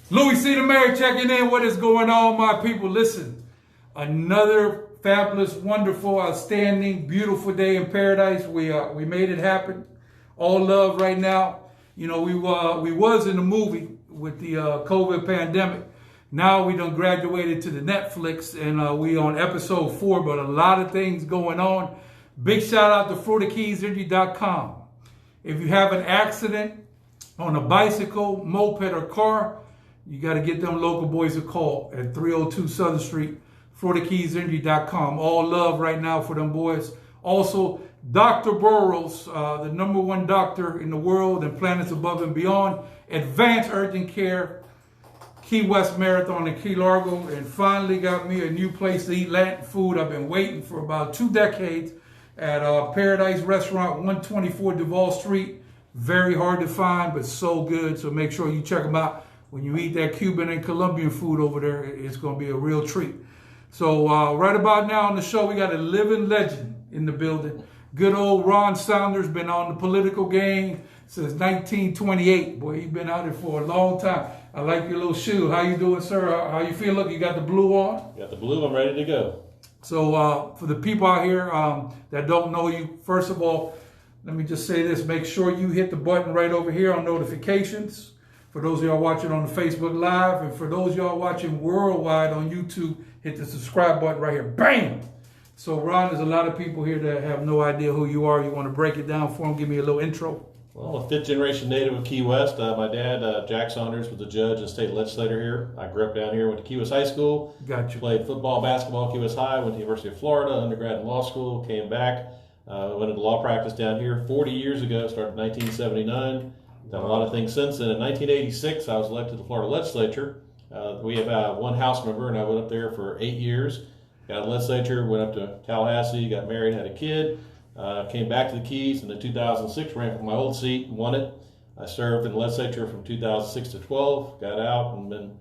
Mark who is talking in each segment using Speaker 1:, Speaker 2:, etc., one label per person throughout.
Speaker 1: Louie C. the Mayor checking in. What is going on, my people? Listen, another fabulous, wonderful, outstanding, beautiful day in paradise. We made it happen. All love right now. You know, we was in the movie with the COVID pandemic. Now we done graduated to the Netflix, and we on episode 4, but a lot of things going on. Big shout out to Polictics.com. If you have an accident on a bicycle, moped, or car, you got to get them local boys a call at 302 Southern Street, FloridaKeysInjury.com. All love right now for them boys. Also, Dr. Burrows, the #1 doctor in the world and planets above and beyond. Advanced Urgent Care, Key West Marathon in Key Largo. And finally got me a new place to eat Latin food. I've been waiting for about 2 decades at Paradise Restaurant, 124 Duval Street. Very hard to find, but so good. So make sure you check them out. When you eat that Cuban and Colombian food over there, it's going to be a real treat. So right about now on the show, we got a living legend in the building. Good old Ron Saunders, been on the political game since 1928. Boy, he's been out there for a long time. I like your little shoe. How you doing, sir? How you feel? Look, you got the blue on?
Speaker 2: Got the blue. I'm ready to go.
Speaker 1: So for the people out here that don't know you, first of all, let me just say this. Make sure you hit the button right over here on notifications. For those of y'all watching on the Facebook Live, and for those of y'all watching worldwide on YouTube, hit the subscribe button right here. Bam! So, Ron, there's a lot of people here that have no idea who you are. You want to break it down for them? Give me a little intro.
Speaker 2: Well, a 5th-generation native of Key West. My dad, Jack Saunders, was a judge and state legislator here. I grew up down here, went to Key West High School.
Speaker 1: Gotcha.
Speaker 2: Played football, basketball at Key West High, went to the University of Florida, undergrad in law school, came back, went into law practice down here 40 years ago, started in 1979. Done a lot of things since then. In 1986, I was elected to the Florida legislature. We have one House member, and I went up there for 8 years. Got a legislature, went up to Tallahassee, got married, had a kid. Came back to the Keys, and in 2006 ran for my old seat and won it. I served in the legislature from 2006 to 12, got out and been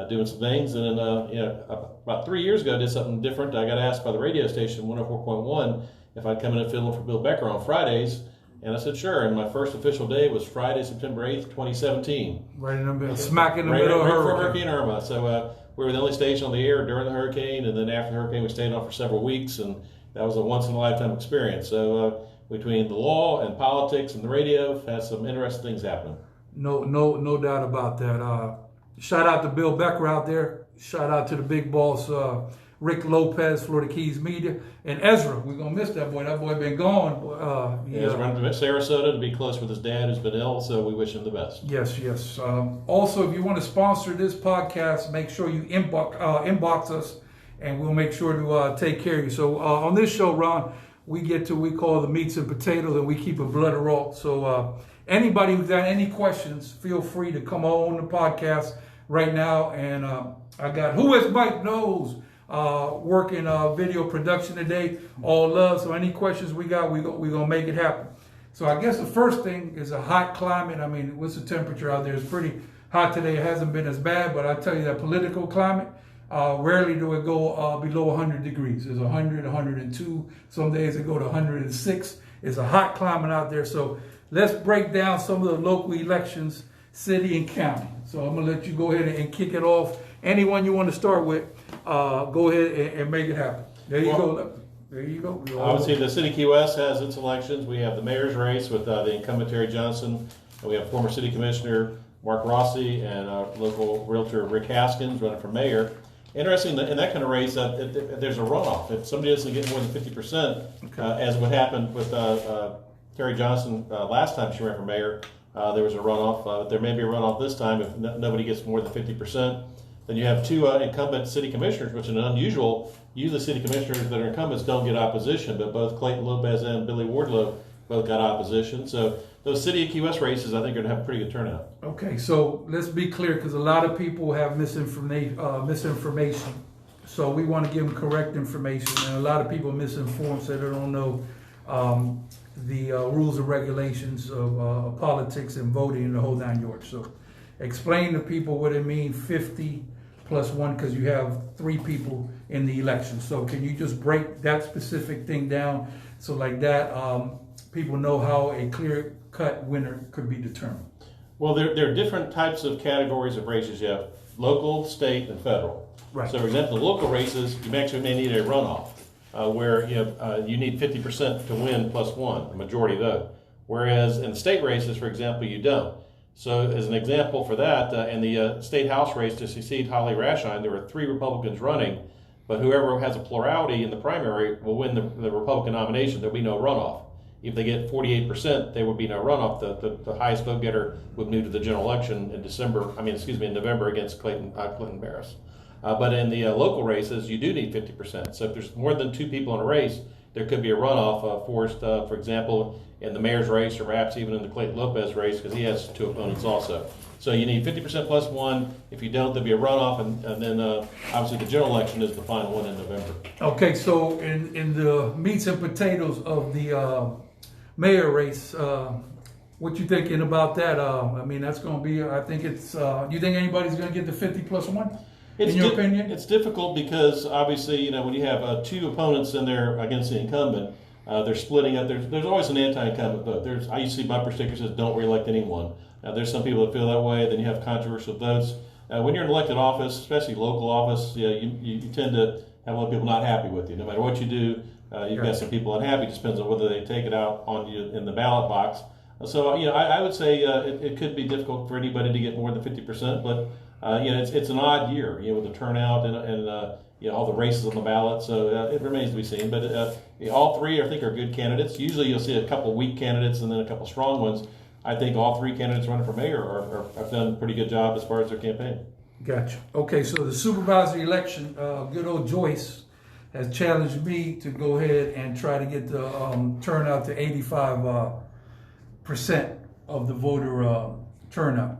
Speaker 2: doing some things. And then about 3 years ago, I did something different. I got asked by the radio station, 104.1, if I'd come in and fill in for Bill Becker on Fridays. And I said, sure. And my first official day was Friday, September 8th, 2017.
Speaker 1: Right in the middle, smack in the middle of
Speaker 2: Hurricane Irma. So we were the only station on the air during the hurricane, and then after the hurricane, we stayed on for several weeks, and that was a once-in-a-lifetime experience. So between the law and politics and the radio, had some interesting things happening.
Speaker 1: No doubt about that. Shout out to Bill Becker out there. Shout out to the big boss, Rick Lopez, Florida Keys Media, and Ezra. We're going to miss that boy. That boy been gone.
Speaker 2: He's running to Sarasota to be close with his dad who's been ill, so we wish him the best.
Speaker 1: Yes. Also, if you want to sponsor this podcast, make sure you inbox us, and we'll make sure to take care of you. So on this show, Ron, we call the meats and potatoes, and we keep it blood raw. So anybody who's got any questions, feel free to come on the podcast right now. And I got Who is Mike Knowles working video production today. All love. So any questions we got, we're going to make it happen. So I guess the first thing is a hot climate. I mean, what's the temperature out there? It's pretty hot today. It hasn't been as bad, but I tell you that political climate, rarely do it go below 100 degrees. It's 100, 102. Some days it go to 106. It's a hot climate out there. So let's break down some of the local elections, city and county. So I'm going to let you go ahead and kick it off. Anyone you want to start with, go ahead and make it happen. There you go. There you go.
Speaker 2: Obviously, the city of Key West has its elections. We have the mayor's race with the incumbent Terry Johnson. And we have former city commissioner Mark Rossi and local realtor Rick Haskins running for mayor. Interesting, in that kind of race, there's a runoff. If somebody doesn't get more than 50%, as what happened with Terry Johnson last time she ran for mayor, there was a runoff. There may be a runoff this time if nobody gets more than 50%. Then you have 2 incumbent city commissioners, which is unusual. Usually city commissioners that are incumbents don't get opposition, but both Clayton Lopez and Billy Wardlow both got opposition. So those city of Key West races, I think, are going to have a pretty good turnout. Okay, so let's be clear, because a lot of people have misinformation. So we want to give them correct information. And a lot of people misinformed, so they don't know the rules and regulations of politics and voting and the whole 9 yards. So explain to people what it means 50 plus 1, because you have 3 people in the election. So can you just break that specific thing down so like that people know how a clear-cut winner could be determined? Well, there are different types of categories of races. You have local, state, and federal.
Speaker 1: Right.
Speaker 2: So, for example, the local races, you actually may need a runoff, where you need 50% to win plus one, a majority vote. Whereas in the state races, for example, you don't. So, as an example for that, in the state house race to succeed Holly Rashine, there were 3 Republicans running, but whoever has a plurality in the primary will win the Republican nomination. There'll be no runoff. If they get 48%, there would be no runoff. The highest vote getter would move to the general election in in November against Clinton Barris. But in the local races, you do need 50%. So if there's more than 2 people in a race, there could be a runoff forced, for example, in the mayor's race or perhaps even in the Clayton Lopez race, because he has 2 opponents also. So you need 50% plus 1. If you don't, there'll be a runoff, and then obviously the general election is the final one in November.
Speaker 1: Okay, so in the meats and potatoes of the mayor race, what you thinking about that? I mean, that's going to be, I think it's, you think anybody's going to get the 50 plus 1? In your opinion?
Speaker 2: It's difficult because obviously, when you have 2 opponents in there against the incumbent, they're splitting up. There's always an anti-incumbent vote. I used to see bumper stickers that says don't re-elect anyone. There's some people that feel that way. Then you have controversial votes. When you're in elected office, especially local office, you tend to have a lot of people not happy with you. No matter what you do, you've got some people unhappy. It just depends on whether they take it out on you in the ballot box. So, I would say it could be difficult for anybody to get more than 50%, but it's an odd year, with the turnout and all the races on the ballot. So it remains to be seen. But all 3, I think, are good candidates. Usually, you'll see a couple weak candidates and then a couple strong ones. I think all 3 candidates running for mayor have done a pretty good job as far as their campaign. Gotcha.
Speaker 1: Okay, so the supervisory election, good old Joyce has challenged me to go ahead and try to get the turnout to 85% of the voter turnout.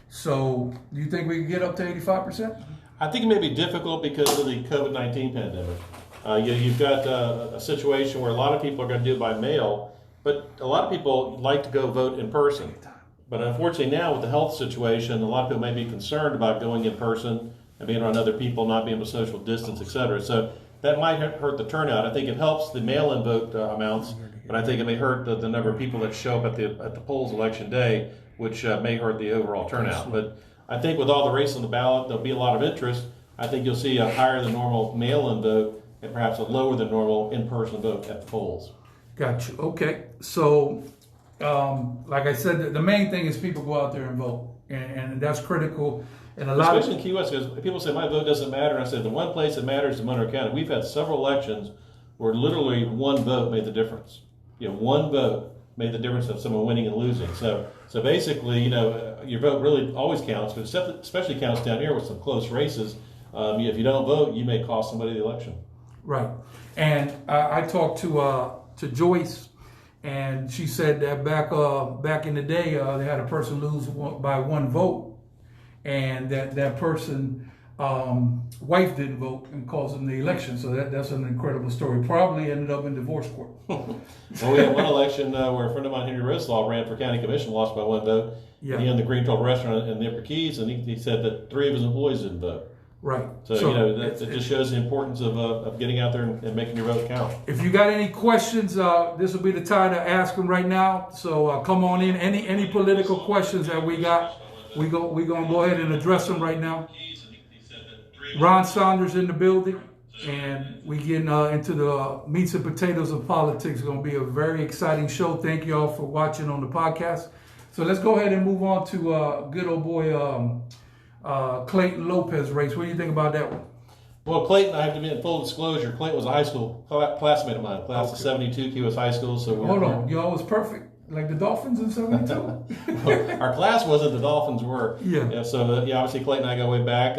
Speaker 1: So, do you think we can get up to 85%?
Speaker 2: I think it may be difficult because of the COVID-19 pandemic. You've got a situation where a lot of people are going to do it by mail, but a lot of people like to go vote in person. But unfortunately now with the health situation, a lot of people may be concerned about going in person and being around other people, not being able to social distance, et cetera. So that might hurt the turnout. I think it helps the mail-in vote amounts, but I think it may hurt the number of people that show up at the polls election day, which may hurt the overall turnout. But I think with all the races on the ballot, there'll be a lot of interest. I think you'll see a higher than normal mail-in vote and perhaps a lower than normal in-person vote at the polls.
Speaker 1: Gotcha. Okay. So, like I said, the main thing is people go out there and vote, and that's critical. And
Speaker 2: especially in Key West, because people say my vote doesn't matter. And I said the one place that matters is Monroe County. We've had several elections where literally one vote made the difference. One vote made the difference of someone winning and losing. So basically, your vote really always counts, but especially counts down here with some close races. If you don't vote, you may cost somebody the election.
Speaker 1: Right. And I talked to Joyce, and she said that back in the day, they had a person lose by 1 vote, and that person wife didn't vote and cost them the election. So that's an incredible story. Probably ended up in divorce court.
Speaker 2: Well, we had one election where a friend of mine, Henry Rislaw, ran for county commission, lost by 1 vote. Yeah. And he owned the Green Troll restaurant in the Upper Keys, and he said that 3 of his employees didn't vote.
Speaker 1: Right.
Speaker 2: So it just shows the importance of getting out there and making your vote count.
Speaker 1: If you got any questions, this will be the time to ask them right now. So come on in. Any political questions that we got, we're gonna go ahead and address them right now. Ron Saunders in the building, and we getting into the meats and potatoes of politics. It's gonna be a very exciting show. Thank you all for watching on the podcast. So let's go ahead and move on to good old boy Clayton Lopez race. What do you think about that one?
Speaker 2: Well, Clayton, I have to be in full disclosure. Clayton was a high school classmate of mine, class of 72, Key West High School. So
Speaker 1: hold on, you always perfect, like the Dolphins in 72.
Speaker 2: Our class wasn't, the Dolphins were.
Speaker 1: Yeah.
Speaker 2: So obviously Clayton and I go way back.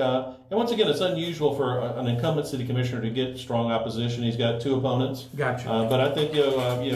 Speaker 2: And once again, it's unusual for an incumbent city commissioner to get strong opposition. He's got 2 opponents.
Speaker 1: Gotcha.
Speaker 2: But I think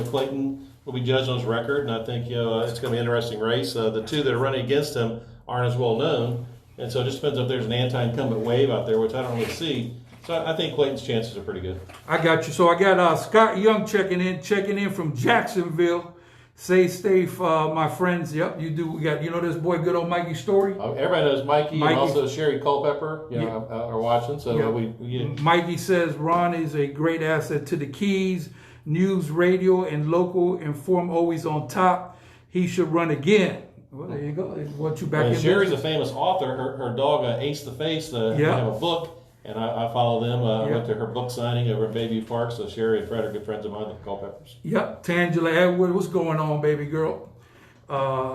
Speaker 2: Clayton will be judged on his record, and I think it's going to be an interesting race. The 2 that are running against him aren't as well known. And so it just depends if there's an anti-incumbent wave out there, which I don't really see. So I think Clayton's chances are pretty good.
Speaker 1: I got you. So I got Scott Young checking in from Jacksonville. Stay, my friends. Yep, you do. We got, this boy, good old Mikey Story.
Speaker 2: Everybody knows Mikey. And also Sherry Culpepper. Are watching. So
Speaker 1: Mikey says Ron is a great asset to the Keys. News, radio, and local inform always on top. He should run again. Well, there you go. It want you back
Speaker 2: And
Speaker 1: in
Speaker 2: Sherry's a
Speaker 1: business.
Speaker 2: famous author. Her dog, Ace the Face, they have a book, and I follow them. I went to her book signing over in Bayview Park, so Sherry and Fred are good friends of mine, the Culpeppers.
Speaker 1: Yep. Tangela Edward, what's going on, baby girl?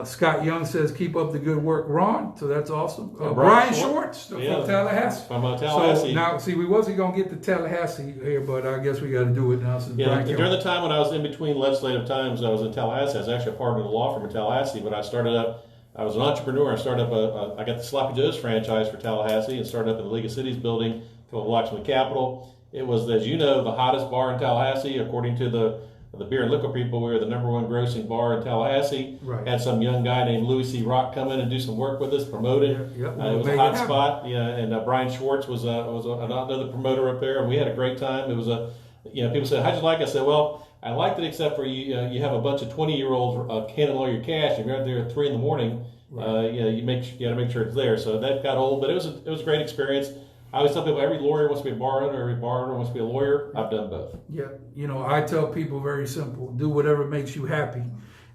Speaker 1: Scott Young says, keep up the good work, Ron. So that's awesome. Brian Schwartz from Tallahassee.
Speaker 2: From Tallahassee.
Speaker 1: So now, see, we wasn't going to get to Tallahassee here, but I guess we got to do it now. Since Brian
Speaker 2: during the time when I was in between legislative times, I was in Tallahassee. I was actually a partner of the law firm in Tallahassee, but I was an entrepreneur. I started up I got the Sloppy Joe's franchise for Tallahassee and started up in the League of Cities building, a couple blocks from the Capitol. It was, as you know, the hottest bar in Tallahassee, according to the beer and liquor people. We were the #1 grossing bar in Tallahassee.
Speaker 1: Right.
Speaker 2: Had some young guy named Louie Rock come in and do some work with us, promote it. It was a hot spot. And Brian Schwartz was another promoter up there, and we had a great time. It was people said, how'd you like it? I said, well, I liked it except for you have a bunch of 20-year-olds handling all your cash, and you're out there at 3 in the morning. You got to make sure it's there. So that got old, but it was a great experience. I always tell people, every lawyer wants to be a bar owner, every bar owner wants to be a lawyer. I've done both.
Speaker 1: Yeah, I tell people very simple: do whatever makes you happy.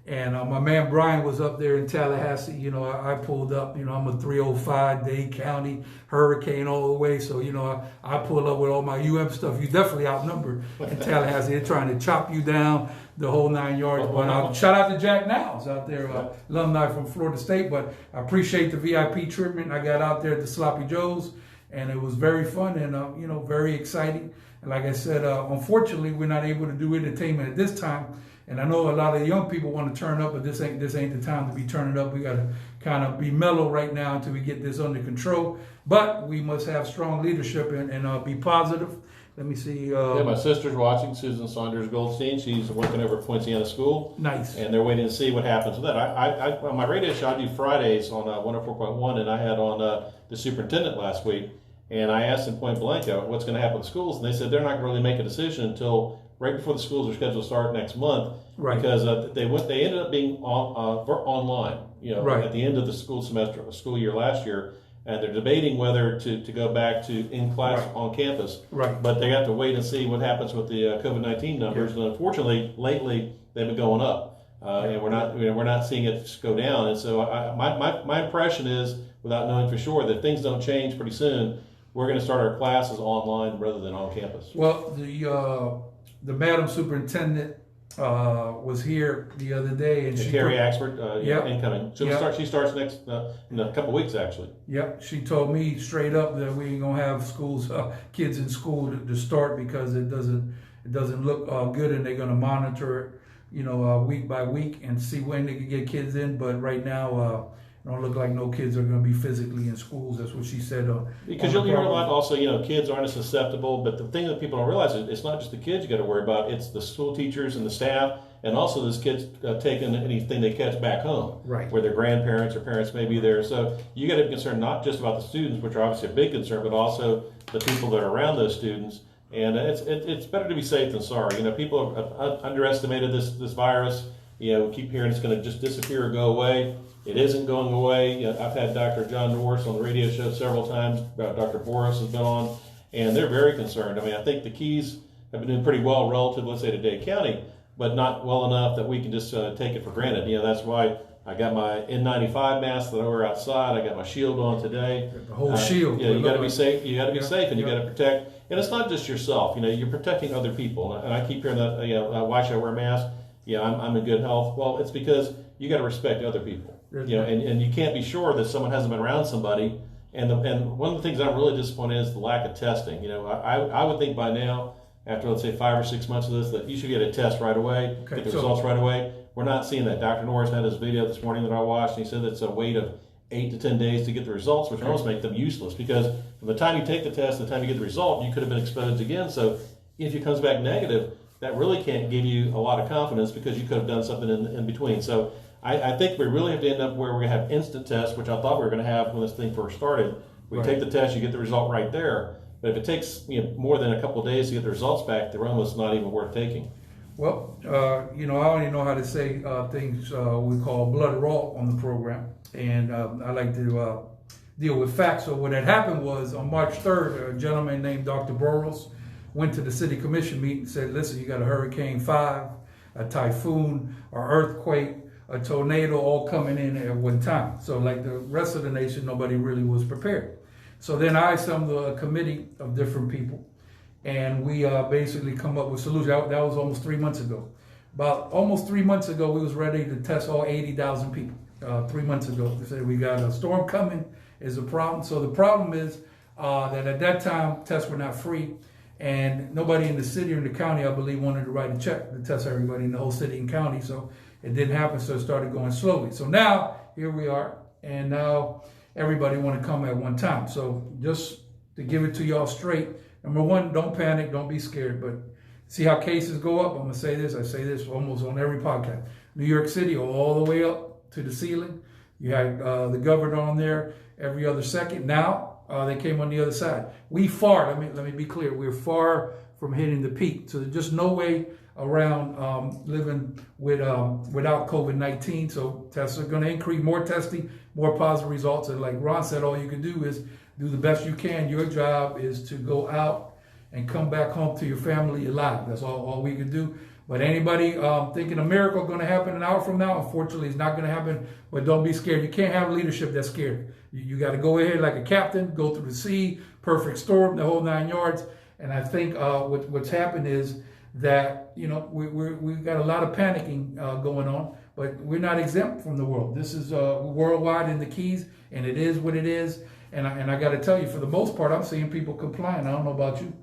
Speaker 1: And my man Brian was up there in Tallahassee. I pulled up. I'm a 305 Dade County Hurricane all the way. So I pull up with all my stuff. You definitely outnumbered in Tallahassee. They're trying to chop you down the whole 9 yards. But shout out to Jack Knowles out there, alumni from Florida State. But I appreciate the VIP treatment. I got out there at the Sloppy Joe's, and it was very fun and very exciting. And like I said, unfortunately, we're not able to do entertainment at this time. And I know a lot of young people want to turn up, but this ain't the time to be turning up. We got to kind of be mellow right now until we get this under control. But we must have strong leadership and be positive. Let me see.
Speaker 2: My sister's watching, Susan Saunders Goldstein. She's working over at Poinciana School.
Speaker 1: Nice. And
Speaker 2: they're waiting to see what happens with that. I on my radio show, I do Fridays on 104.1, and I had on the superintendent last week. And I asked them point blank, what's going to happen with schools? And they said they're not going to really make a decision until right before the schools are scheduled to start next month. Right. Because they ended up being online, at the end of the school year last year. And they're debating whether to go back to in class on campus. Right. But they have to wait and see what happens with the COVID-19 numbers. Yeah. And unfortunately, lately they've been going up, and we're not seeing it go down. And so my impression is, without knowing for sure, that if things don't change pretty soon, we're going to start our classes online rather than on campus.
Speaker 1: Well, the Madam Superintendent was here the other day, and
Speaker 2: Carrie Axford, incoming. She starts next in a couple weeks, actually. Yep,
Speaker 1: she told me straight up that we ain't gonna have kids in school to start because it doesn't look good, and they're gonna monitor it, week by week and see when they can get kids in. But right now, it don't look like no kids are going to be physically in schools. That's what she said.
Speaker 2: Because you'll hear a lot also, kids aren't as susceptible. But the thing that people don't realize is it's not just the kids you got to worry about. It's the school teachers and the staff, and also those kids taking anything they catch back home, right, where their grandparents or parents may be there. So you got to be concerned not just about the students, which are obviously a big concern, but also the people that are around those students. And it's better to be safe than sorry. People have underestimated this virus. We keep hearing it's going to just disappear or go away. It isn't going away. I've had Dr. John Norris on the radio show several times. Dr. Boris has been on, and they're very concerned. I think the Keys have been doing pretty well relative, let's say, to Dade County, but not well enough that we can just take it for granted. That's why I got my N95 mask that I wear outside. I got my shield on today.
Speaker 1: The whole shield.
Speaker 2: You got to be safe. You got to be safe, and you got to protect. And it's not just yourself. You're protecting other people. And I keep hearing that. Why should I wear a mask? I'm in good health. Well, it's because you got to respect other people. And you can't be sure that someone hasn't been around somebody. And one of the things I'm really disappointed in is the lack of testing. I would think by now, after let's say 5 or 6 months of this, that you should get a test right away, get the results right away. We're not seeing that. Dr. Norris had his video this morning that I watched, and he said it's a wait of 8 to 10 days to get the results, which almost make them useless because from the time you take the test to the time you get the result, you could have been exposed again. So if it comes back negative, that really can't give you a lot of confidence because you could have done something in between. So I think we really have to end up where we're going to have instant tests, which I thought we were going to have when this thing first started. We take the test, you get the result right there. But if it takes more than a couple of days to get the results back, they're almost not even worth taking.
Speaker 1: Well, I only know how to say things we call blood raw on the program. And I like to deal with facts. So what had happened was on March 3rd, a gentleman named Dr. Burrows went to the city commission meeting and said, listen, you got a Hurricane 5, a typhoon, or earthquake, a tornado all coming in at one time. So like the rest of the nation, nobody really was prepared. So then I assembled a committee of different people, and we basically come up with solutions. That was almost 3 months ago. About almost 3 months ago, we was ready to test all 80,000 people. 3 months ago, they said we got a storm coming is a problem. So the problem is that at that time, tests were not free, and nobody in the city or in the county, I believe, wanted to write a check to test everybody in the whole city and county. So it didn't happen, so it started going slowly. So now, here we are, and now everybody want to come at one time. So just to give it to y'all straight, number one, don't panic, don't be scared, but see how cases go up. I'm going to say this, I say this almost on every podcast. New York City all the way up to the ceiling. You had the governor on there every other second. Now they came on the other side. We far, let me be clear, we're far from hitting the peak. So there's just no way around living without COVID-19. So tests are going to increase, more testing, more positive results. And like Ron said, all you can do is do the best you can. Your job is to go out and come back home to your family alive. That's all we can do. But anybody thinking a miracle going to happen an hour from now, unfortunately, it's not going to happen. But don't be scared. You can't have leadership that's scared. You got to go ahead like a captain, go through the sea, perfect storm, the whole 9 yards. And I think what's happened is that, you know, we've got a lot of panicking going on, but we're not exempt from the world. This is worldwide in the Keys, and it is what it is. And I got to tell you, for the most part, I'm seeing people complying. I don't know about you.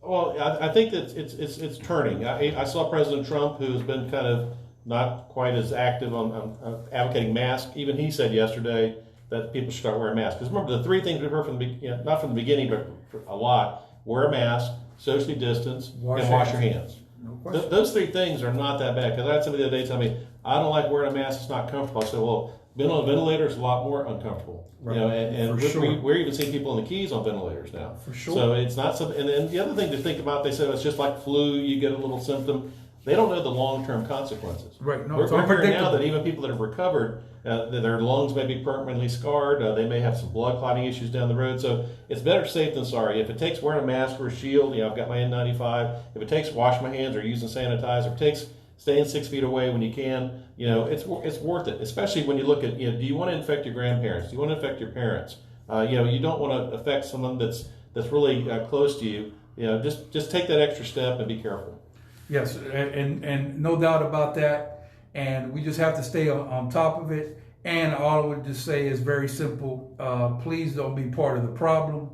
Speaker 2: Well, I think that it's turning. I saw President Trump, who's been kind of not quite as active on advocating masks. Even he said yesterday that people should start wearing masks. Because remember, the three things we've heard from not from the beginning, but a lot: wear a mask, socially distance, and wash your hands.
Speaker 1: No question.
Speaker 2: Those three things are not that bad. Because I had somebody the other day tell me, I don't like wearing a mask, it's not comfortable. I said, well, being on a ventilator is a lot more uncomfortable. Right. You know, and we're even seeing people in the Keys on ventilators now. For sure. So it's not something. And then the other thing to think about, they said it's just like flu. You get a little symptom. They don't know the long-term consequences.
Speaker 1: Right. No,
Speaker 2: we're hearing now that even people that have recovered, their lungs may be permanently scarred. They may have some blood clotting issues down the road. So it's better safe than sorry. If it takes wearing a mask or a shield, I've got my N95. If it takes washing my hands or using sanitizer, if it takes staying 6 feet away when you can, it's worth it. Especially when you look at, do you want to infect your grandparents? Do you want to infect your parents? You don't want to affect someone that's really close to you. Just take that extra step and be careful.
Speaker 1: Yes, and no doubt about that. And we just have to stay on top of it. And all I would just say is very simple. Please don't be part of the problem.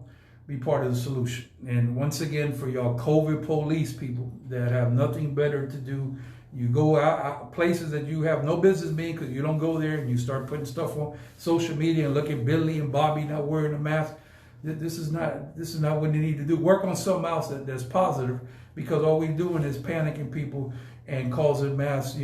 Speaker 1: Be part of the solution. And once again, for y'all COVID police people that have nothing better to do, you go out places that you have no business being because you don't go there, and you start putting stuff on social media and look at Billy and Bobby not wearing a mask. This is not what you need to do. Work on something else that's positive, because all we're doing is panicking people and causing mass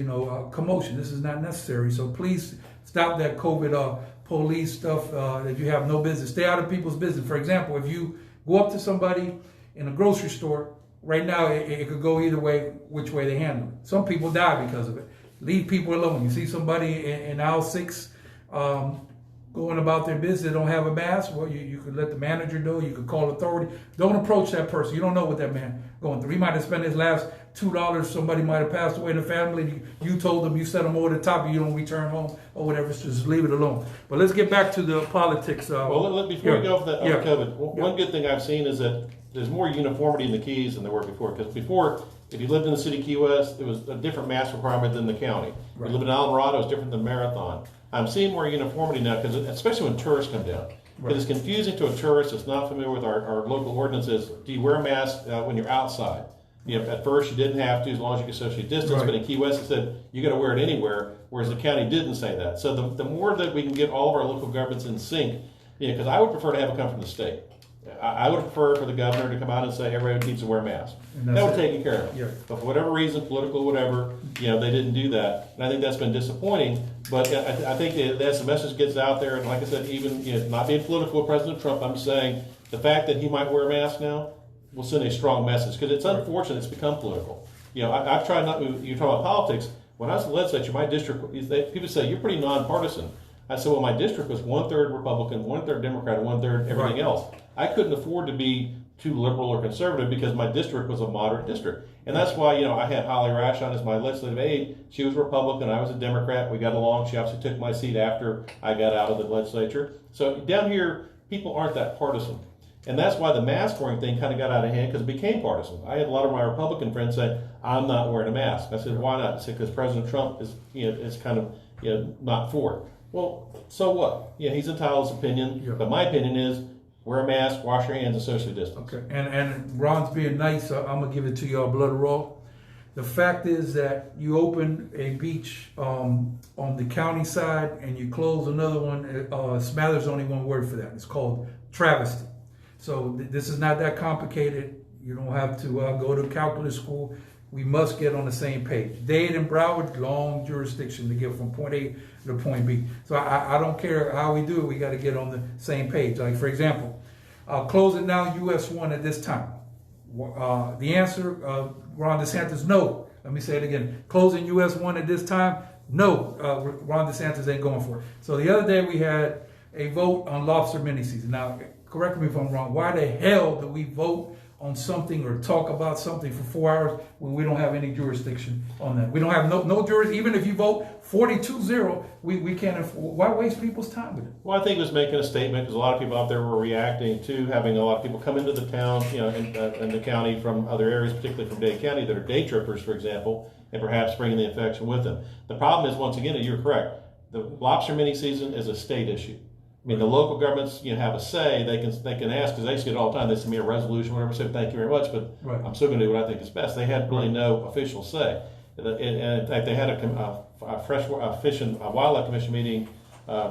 Speaker 1: commotion. This is not necessary. So please stop that COVID police stuff that you have no business. Stay out of people's business. For example, if you go up to somebody in a grocery store, right now, it could go either way, which way they handle it. Some people die because of it. Leave people alone. You see somebody in aisle 6 going about their business, they don't have a mask, well, you could let the manager know, you could call authority. Don't approach that person. You don't know what that man going through. He might have spent his last $2, somebody might have passed away in the family, you told them, you set them over the top, you don't return home or whatever, so just leave it alone. But let's get back to the politics.
Speaker 2: Before we go for COVID, one good thing I've seen is that there's more uniformity in the Keys than there were before. Because before, if you lived in the city of Key West, it was a different mask requirement than the county. Right. If you live in Alvarado, it's different than Marathon. I'm seeing more uniformity now, because especially when tourists come down. Because it's confusing to a tourist that's not familiar with our local ordinances. Do you wear a mask when you're outside? At first you didn't have to, as long as you could socially distance. Right. But in Key West it said you got to wear it anywhere, whereas the county didn't say that. So the more that we can get all of our local governments in sync, because I would prefer to have it come from the state. I would prefer for the governor to come out and say everybody needs to wear a mask. That would take care of it. Yeah. But for whatever reason, political, whatever, they didn't do that. And I think that's been disappointing. But I think as the message gets out there, and like I said, even not being political with President Trump, I'm saying the fact that he might wear a mask now will send a strong message. Because it's unfortunate it's become political. I've tried not to, you're talking about politics. When I was in the legislature, my district, people say, you're pretty nonpartisan. I said, well, my district was 1/3 Republican, 1/3 Democrat, and 1/3 everything else. I couldn't afford to be too liberal or conservative because my district was a moderate district. And that's why, I had Holly Rashon as my legislative aide. She was a Republican. I was a Democrat. We got along. She obviously took my seat after I got out of the legislature. So down here, people aren't that partisan. And that's why the mask wearing thing kind of got out of hand because it became partisan. I had a lot of my Republican friends say, I'm not wearing a mask. I said, why not? I said, because President Trump is kind of, not for it. Well, so what? He's entitled to his opinion. Yeah. But my opinion is, wear a mask, wash your hands, and socially distance.
Speaker 1: Okay, and Ron's being nice, so I'm going to give it to y'all blood raw. The fact is that you open a beach on the county side and you close another one. Smather's only one word for that. It's called travesty. So this is not that complicated. You don't have to go to calculus school. We must get on the same page. Dade and Broward, long jurisdiction to get from point A to point B. So I don't care how we do it. We got to get on the same page. Like, for example, closing down US 1 at this time. The answer, Ron DeSantis, no. Let me say it again. Closing US 1 at this time, no. Ron DeSantis ain't going for it. So the other day we had a vote on lobster mini-season. Now, correct me if I'm wrong. Why the hell do we vote on something or talk about something for 4 hours when we don't have any jurisdiction on that? We don't have no jurisdiction. Even if you vote 42-0, we can't. Why waste people's time with it?
Speaker 2: Well, I think it was making a statement because a lot of people out there were reacting to having a lot of people come into the town, in the county from other areas, particularly from Dade County, that are day trippers, for example, and perhaps bringing the infection with them. The problem is, once again, you're correct. The lobster mini season is a state issue. I mean, the local governments, have a say. They can ask, because they see it all the time. They send me a resolution, whatever. Say thank you very much, but right. I'm still going to do what I think is best. They had really no official say. And in fact, they had a Fish and Wildlife Commission meeting. I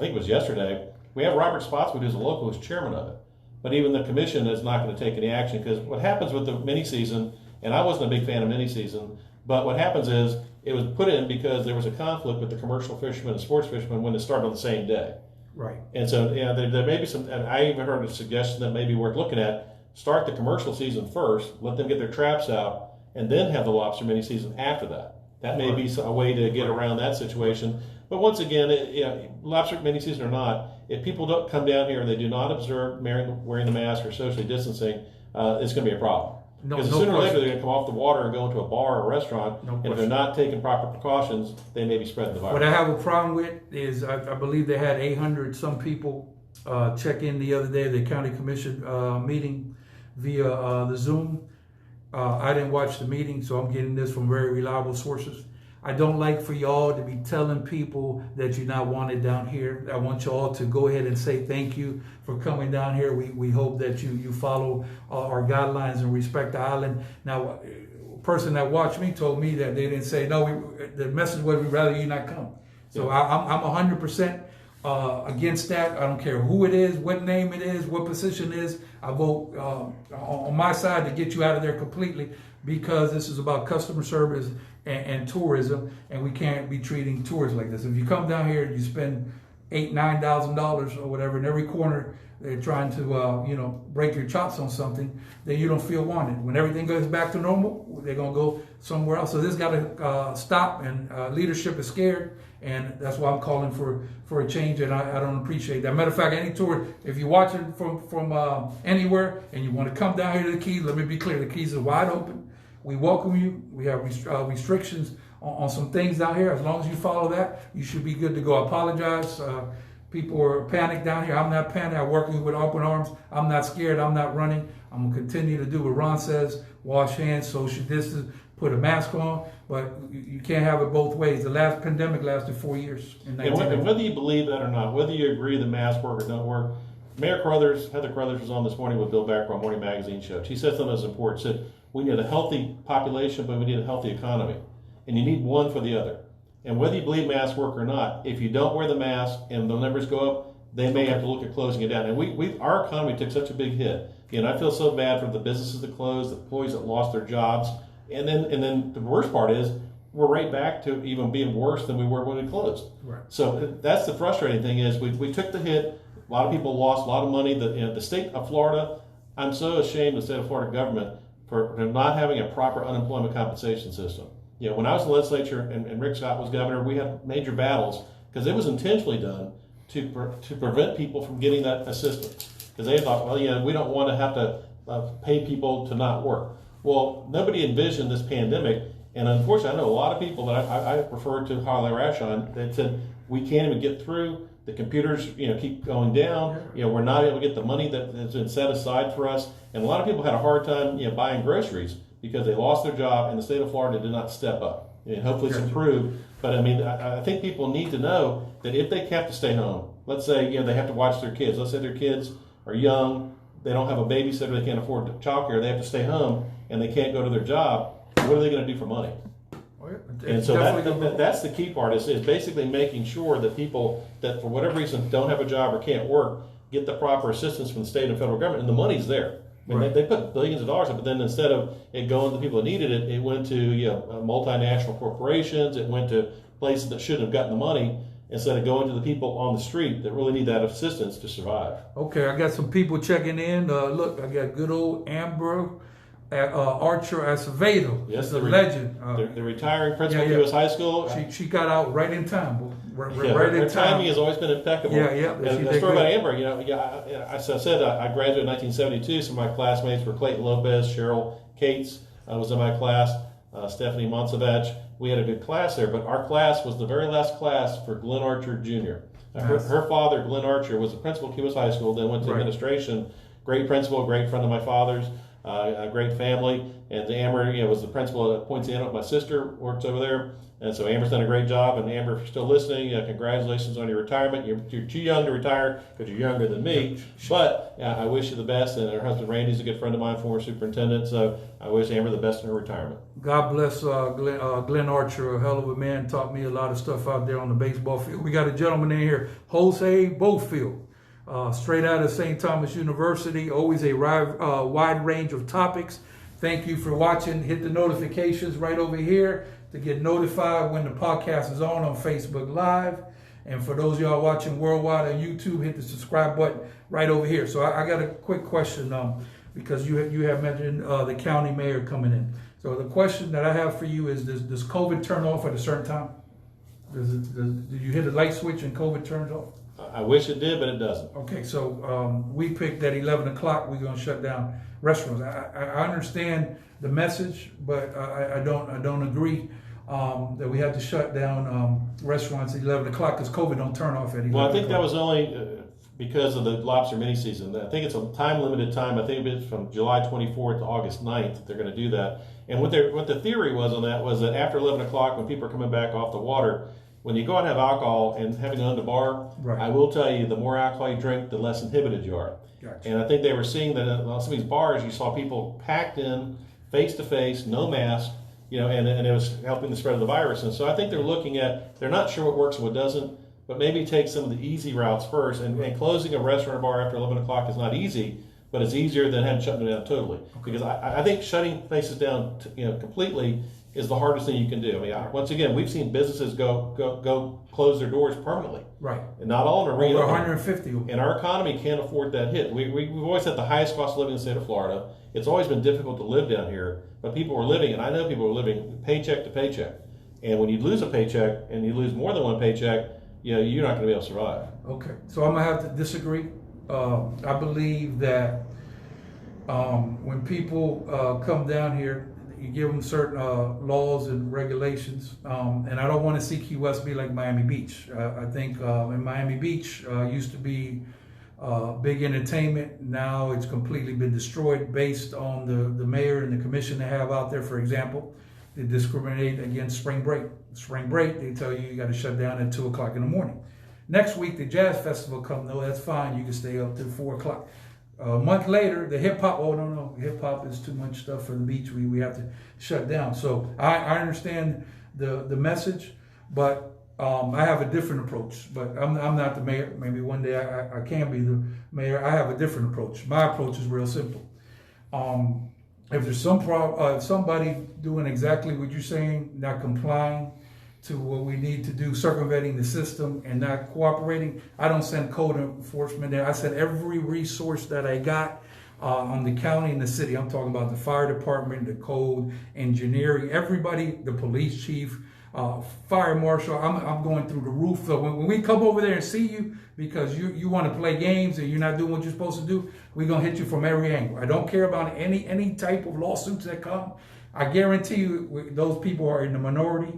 Speaker 2: think it was yesterday. We have Robert Spotswood, who's a local, who's chairman of it. But even the commission is not going to take any action because what happens with the mini season, and I wasn't a big fan of mini season, but what happens is it was put in because there was a conflict with the commercial fishermen and sports fishermen when it started on the same day.
Speaker 1: Right. And
Speaker 2: so, there may be some, and I even heard a suggestion that may be worth looking at. Start the commercial season first, let them get their traps out, and then have the lobster mini season after that. That may be a way to get around that situation. But once again, lobster mini season or not, if people don't come down here and they do not observe wearing the mask or socially distancing, it's going to be a problem. Because sooner or later they're going to come off the water and go into a bar or a restaurant, and if they're not taking proper precautions, they may be spreading the virus.
Speaker 1: What I have a problem with is I believe they had 800 some people check in the other day, the county commission meeting via the Zoom. I didn't watch the meeting, so I'm getting this from very reliable sources. I don't like for y'all to be telling people that you're not wanted down here. I want y'all to go ahead and say thank you for coming down here. We hope that you follow our guidelines and respect the island. Now, a person that watched me told me that they didn't say, no, the message was we'd rather you not come. So I'm 100% against that. I don't care who it is, what name it is, what position it is. I vote on my side to get you out of there completely because this is about customer service and tourism, and we can't be treating tourists like this. If you come down here and you spend $8,000-9,000 or whatever in every corner, they're trying to break your chops on something, then you don't feel wanted. When everything goes back to normal, they're gonna go somewhere else. So this got to stop, and leadership is scared, and that's why I'm calling for a change. And I don't appreciate that. Matter of fact, any tour, if you're watching from anywhere and you want to come down here to the Keys, let me be clear: the Keys are wide open. We welcome you. We have restrictions on some things down here. As long as you follow that, you should be good to go. I apologize. People are panicked down here. I'm not panicked. I'm working with open arms. I'm not scared. I'm not running. I'm going to continue to do what Ron says: wash hands, social distance, put a mask on. But you can't have it both ways. The last pandemic lasted 4 years. And
Speaker 2: whether you believe that or not, whether you agree the masks work or don't work, Heather Carruthers was on this morning with Bill Becker on Morning Magazine show. She said something that's important. She said, we need a healthy population, but we need a healthy economy. And you need one for the other. And whether you believe masks work or not, if you don't wear the mask and the numbers go up, they may have to look at closing it down. And our economy took such a big hit. And I feel so bad for the businesses that closed, the employees that lost their jobs. And then the worst part is we're right back to even being worse than we were when we closed. Right. So that's the frustrating thing is we took the hit. A lot of people lost a lot of money. The state of Florida, I'm so ashamed of the state of Florida government for not having a proper unemployment compensation system. When I was in the legislature and Rick Scott was governor, we had major battles because it was intentionally done to prevent people from getting that assistance. Because they thought, we don't want to have to pay people to not work. Well, nobody envisioned this pandemic, and unfortunately, I know a lot of people that I refer to highly rash on that said we can't even get through. The computers, keep going down. We're not able to get the money that has been set aside for us, and a lot of people had a hard time, buying groceries because they lost their job, and the state of Florida did not step up. And hopefully it's improved. But I mean, I think people need to know that if they have to stay home, let's say they have to watch their kids. Let's say their kids are young, they don't have a babysitter, they can't afford childcare, they have to stay home, and they can't go to their job. What are they going to do for money? And so that's the key part is basically making sure that people that for whatever reason don't have a job or can't work get the proper assistance from the state and federal government, and the money's there. I mean, they put billions of dollars up, but then instead of it going to the people that needed it, it went to multinational corporations. It went to places that shouldn't have gotten the money instead of going to the people on the street that really need that assistance to survive.
Speaker 1: Okay, I got some people checking in. Look, I got good old Amber Archer Acevedo.
Speaker 2: Yes,
Speaker 1: the legend.
Speaker 2: The retiring principal of U.S. High School.
Speaker 1: She got out right in time. Right in
Speaker 2: her
Speaker 1: time.
Speaker 2: Timing has always been impeccable. And the story about Amber, as I said, I graduated in 1972. Some of my classmates were Clayton Lopez, Cheryl Cates was in my class, Stephanie Monsevich. We had a good class there, but our class was the very last class for Glenn Archer Jr. Her father, Glenn Archer, was the principal of U.S. High School, then went to administration. Great principal, great friend of my father's. A great family, and Amber, was the principal at Poinciana. My sister works over there, and so Amber's done a great job. And Amber, if you're still listening, congratulations on your retirement. You're too young to retire because you're younger than me, but I wish you the best. And her husband Randy's a good friend of mine, former superintendent. So I wish Amber the best in her retirement.
Speaker 1: God bless Glenn Archer, a hell of a man. Taught me a lot of stuff out there on the baseball field. We got a gentleman in here, Jose Bofield. Straight out of St. Thomas University, always a wide range of topics. Thank you for watching. Hit the notifications right over here to get notified when the podcast is on Facebook Live. And for those of y'all watching worldwide on YouTube, hit the subscribe button right over here. So I got a quick question because you have mentioned the county mayor coming in. So the question that I have for you is, does COVID turn off at a certain time? Do you hit a light switch and COVID turns off?
Speaker 2: I wish it did, but it doesn't.
Speaker 1: Okay, so we picked at 11 o'clock, we're going to shut down restaurants. I understand the message, but I don't agree that we have to shut down restaurants at 11 o'clock because COVID don't turn off at 11
Speaker 2: Well, I think
Speaker 1: o'clock.
Speaker 2: that was only because of the lobster mini season. I think it's a time-limited time. I think it's from July 24th to August 9th they're going to do that. And what the theory was on that was that after 11 o'clock, when people are coming back off the water, when you go out and have alcohol and having owned a bar, I will tell you, the more alcohol you drink, the less inhibited you are.
Speaker 1: Gotcha.
Speaker 2: And I think they were seeing that at some of these bars, you saw people packed in, face-to-face, no mask, and it was helping the spread of the virus. And so I think they're looking at, they're not sure what works and what doesn't, but maybe take some of the easy routes first. And closing a restaurant or bar after 11 o'clock is not easy, but it's easier than having shutting it down totally. Okay. Because I think shutting places down completely is the hardest thing you can do. I mean, once again, we've seen businesses go close their doors permanently.
Speaker 1: Right.
Speaker 2: And not all of them are
Speaker 1: over 150.
Speaker 2: And our economy can't afford that hit. We've always had the highest cost of living in the state of Florida. It's always been difficult to live down here, but people were living, and I know people were living paycheck to paycheck. And when you lose a paycheck and you lose more than one paycheck, you're not going to be able to survive.
Speaker 1: Okay, so I'm going to have to disagree. I believe that when people come down here, you give them certain laws and regulations, and I don't want to see Key West be like Miami Beach. I think in Miami Beach used to be big entertainment. Now it's completely been destroyed based on the mayor and the commission they have out there. For example, they discriminate against spring break. Spring break, they tell you got to shut down at 2 o'clock in the morning. Next week, the jazz festival comes. No, that's fine. You can stay up till 4 o'clock. A month later, the hip hop, no, hip hop is too much stuff for the beach. We have to shut down. So I understand the message, but I have a different approach. But I'm not the mayor. Maybe one day I can be the mayor. I have a different approach. My approach is real simple. If there's somebody doing exactly what you're saying, not complying to what we need to do, circumventing the system and not cooperating, I don't send code enforcement there. I send every resource that I got on the county and the city. I'm talking about the fire department, the code, engineering, everybody, the police chief. fire marshal, I'm going through the roof. So when we come over there and see you because you want to play games and you're not doing what you're supposed to do, we're going to hit you from every angle. I don't care about any type of lawsuits that come. I guarantee you those people are in the minority.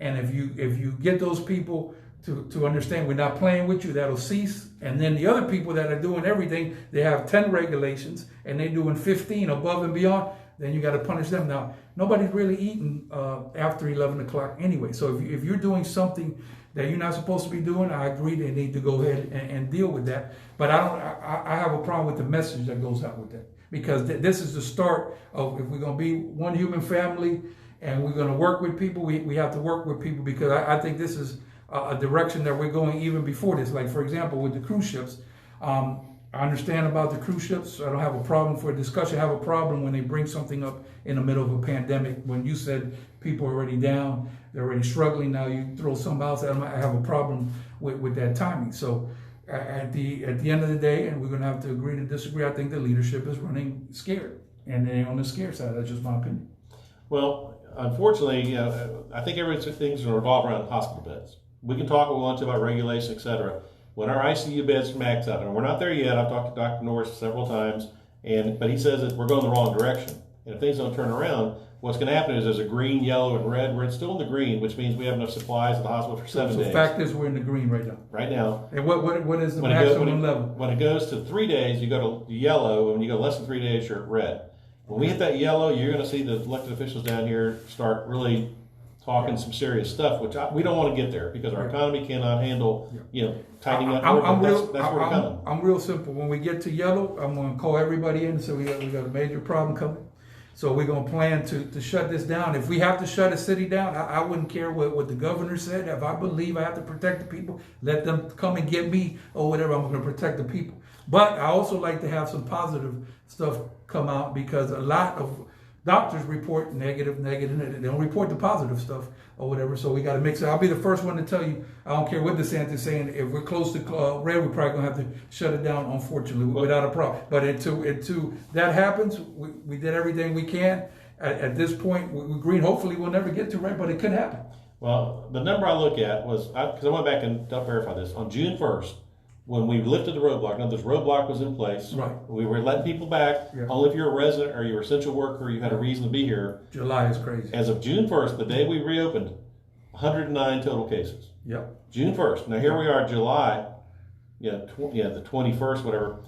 Speaker 1: And if you get those people to understand we're not playing with you, that'll cease. And then the other people that are doing everything, they have 10 regulations and they're doing 15 above and beyond, then you got to punish them. Now, nobody's really eating after 11 o'clock anyway. So if you're doing something that you're not supposed to be doing, I agree they need to go ahead and deal with that. But I have a problem with the message that goes out with that. Because this is the start of, if we're going to be one human family and we're going to work with people, we have to work with people, because I think this is a direction that we're going even before this. Like, for example, with the cruise ships, I understand about the cruise ships. I don't have a problem for a discussion. I have a problem when they bring something up in the middle of a pandemic. When you said people are already down, they're already struggling, now you throw something else at them, I have a problem with that timing. So at the end of the day, and we're going to have to agree to disagree, I think the leadership is running scared, and they're on the scared side. That's just my opinion.
Speaker 2: Well, unfortunately, I think everything's revolve around hospital beds. We can talk what we want to about regulation, etc. When our ICU beds max out, and we're not there yet, I've talked to Dr. Norris several times, but he says that we're going the wrong direction. And if things don't turn around, what's going to happen is there's a green, yellow, and red. We're still in the green, which means we have enough supplies in the hospital for 7 days.
Speaker 1: The fact is, we're in the green right now.
Speaker 2: Right now.
Speaker 1: And what is the maximum level?
Speaker 2: When it goes to 3 days, you go to yellow, and when you go less than 3 days, you're at red. When we hit that yellow, you're going to see the elected officials down here start really talking some serious stuff, which we don't want to get there, because our economy cannot handle, tightening up. That's where we're coming.
Speaker 1: I'm real simple. When we get to yellow, I'm going to call everybody in and say we got a major problem coming. So we're going to plan to shut this down. If we have to shut a city down, I wouldn't care what the governor said. If I believe I have to protect the people, let them come and get me or whatever. I'm going to protect the people. But I also like to have some positive stuff come out, because a lot of doctors report negative. They don't report the positive stuff or whatever. So we got to mix it. I'll be the first one to tell you, I don't care what DeSantis is saying. If we're close to red, we're probably going to have to shut it down, unfortunately, without a problem. But until that happens, we did everything we can. At this point, we're green. Hopefully, we'll never get to red, but it could happen.
Speaker 2: Well, the number I look at was, because I went back and verify this, on June 1st, when we lifted the roadblock, now this roadblock was in place.
Speaker 1: Right.
Speaker 2: We were letting people back. Yeah. Only if you're a resident or you're an essential worker, you had a reason to be here.
Speaker 1: July is crazy.
Speaker 2: As of June 1st, the day we reopened, 109 total cases.
Speaker 1: Yep.
Speaker 2: June 1st. Now here we are, July, the 21st, whatever.